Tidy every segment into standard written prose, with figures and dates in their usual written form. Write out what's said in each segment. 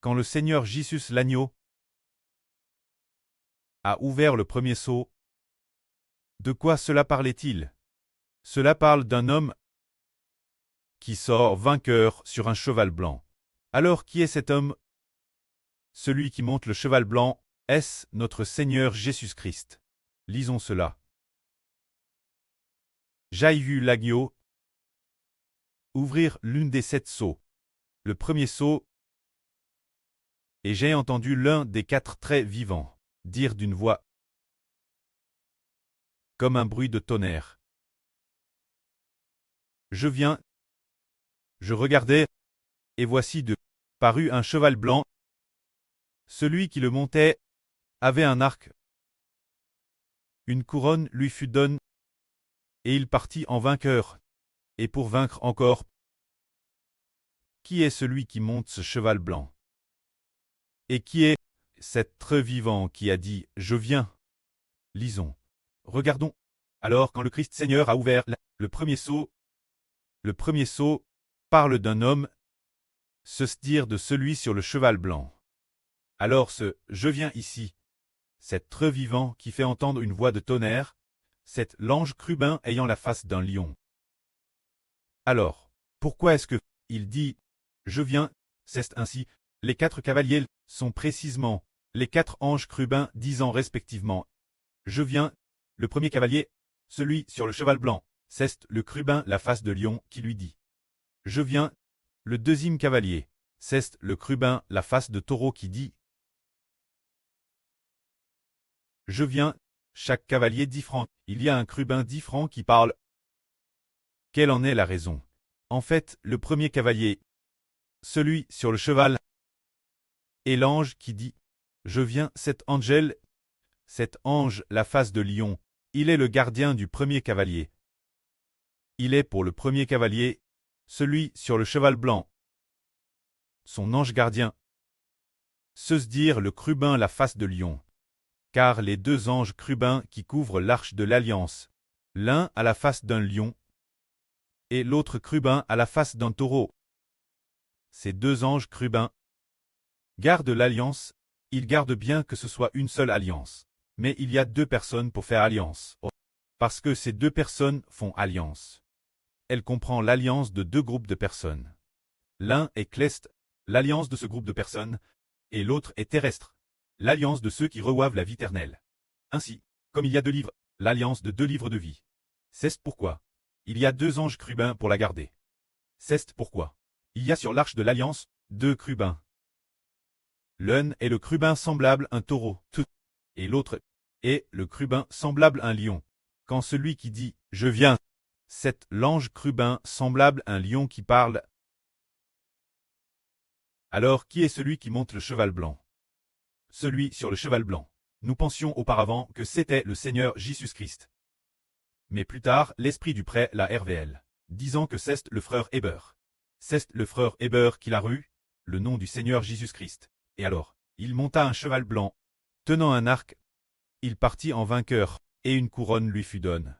Quand le Seigneur Jésus l'agneau a ouvert le premier sceau, de quoi cela parlait-il? Cela parle d'un homme qui sort vainqueur sur un cheval blanc. Alors qui est cet homme? Celui qui monte le cheval blanc, est-ce notre Seigneur Jésus-Christ? Lisons cela. J'ai vu l'agneau ouvrir l'une des 7 sceaux, le premier sceau, et j'ai entendu l'un des 4 traits vivants dire d'une voix comme un bruit de tonnerre. Je viens, je regardais, et voici de parut un cheval blanc. Celui qui le montait avait un arc. Une couronne lui fut donnée, et il partit en vainqueur, et pour vaincre encore. Qui est celui qui monte ce cheval blanc? Et qui est cet être vivant qui a dit « Je viens » Lisons. Regardons. Alors quand le Christ Seigneur a ouvert le premier sceau parle d'un homme, se dire de celui sur le cheval blanc. Alors ce « Je viens ici », cet être vivant qui fait entendre une voix de tonnerre, c'est l'ange crubin ayant la face d'un lion. Alors, pourquoi est-ce que il dit « Je viens » c'est ainsi, les 4 cavaliers sont précisément les 4 anges crubins disant respectivement « Je viens », le premier cavalier, celui sur le cheval blanc, c'est le crubin la face de lion qui lui dit « Je viens », le deuxième cavalier, c'est le crubin la face de taureau qui dit « Je viens », chaque cavalier différent, il y a un crubin différent qui parle. Quelle en est la raison? En fait, le premier cavalier, celui sur le cheval, et l'ange qui dit « Je viens », cet ange la face de lion, il est le gardien du premier cavalier. Il est pour le premier cavalier, celui sur le cheval blanc, son ange gardien. Se dire le crubin la face de lion, car les 2 anges crubins qui couvrent l'arche de l'alliance, l'un à la face d'un lion, et l'autre crubin à la face d'un taureau. Ces 2 anges crubins gardent l'alliance, ils gardent bien que ce soit une seule alliance. Mais il y a 2 personnes pour faire alliance. Parce que ces 2 personnes font alliance. Elle comprend l'alliance de 2 groupes de personnes. L'un est cleste, l'alliance de ce groupe de personnes, et l'autre est terrestre, l'alliance de ceux qui reçoivent la vie éternelle. Ainsi, comme il y a 2 livres, l'alliance de 2 livres de vie. C'est pourquoi il y a 2 anges crubins pour la garder. C'est pourquoi il y a sur l'arche de l'alliance 2 crubins. L'un est le crubin semblable à un taureau, et l'autre est le crubin semblable à un lion. Quand celui qui dit « Je viens », c'est l'ange crubin semblable à un lion qui parle. Alors qui est celui qui monte le cheval blanc? Celui sur le cheval blanc. Nous pensions auparavant que c'était le Seigneur Jésus-Christ. Mais plus tard, l'esprit du prêtre l'a révélé, disant que c'est le frère Héber. C'est le frère Héber qui l'a reçu, le nom du Seigneur Jésus-Christ. Et alors, il monta un cheval blanc, tenant un arc, il partit en vainqueur, et une couronne lui fut donnée.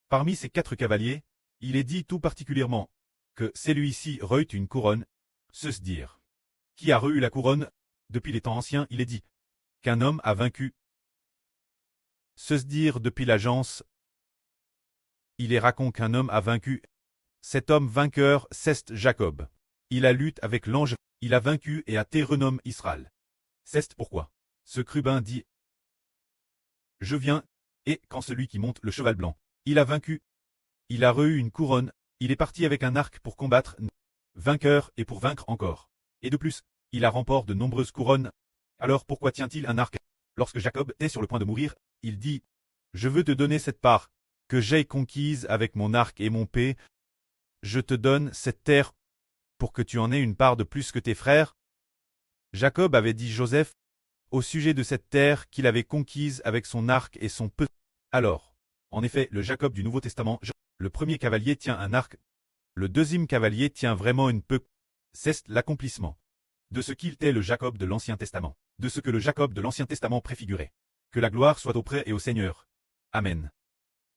Parmi ces 4 cavaliers, il est dit tout particulièrement que celui-ci reçut une couronne, se dire. Qui a reçu la couronne? Depuis les temps anciens, il est dit qu'un homme a vaincu. Se dire depuis l'agence, il est raconté qu'un homme a vaincu. Cet homme vainqueur, c'est Jacob. Il a lutté avec l'ange, il a vaincu et a été renommé Israël. C'est pourquoi ce crubin dit « Je viens », et quand celui qui monte le cheval blanc, il a vaincu. Il a reçu une couronne, il est parti avec un arc pour combattre, vainqueur et pour vaincre encore. Et de plus, il a remporté de nombreuses couronnes. Alors pourquoi tient-il un arc? Lorsque Jacob est sur le point de mourir, il dit « Je veux te donner cette part, que j'ai conquise avec mon arc et mon épée. Je te donne cette terre, pour que tu en aies une part de plus que tes frères. » Jacob avait dit Joseph, au sujet de cette terre qu'il avait conquise avec son arc et son épée. Alors, en effet, le Jacob du Nouveau Testament, le premier cavalier tient un arc, le deuxième cavalier tient vraiment une épée. C'est l'accomplissement de ce qu'il était le Jacob de l'Ancien Testament, de ce que le Jacob de l'Ancien Testament préfigurait. Que la gloire soit auprès et au Seigneur. Amen.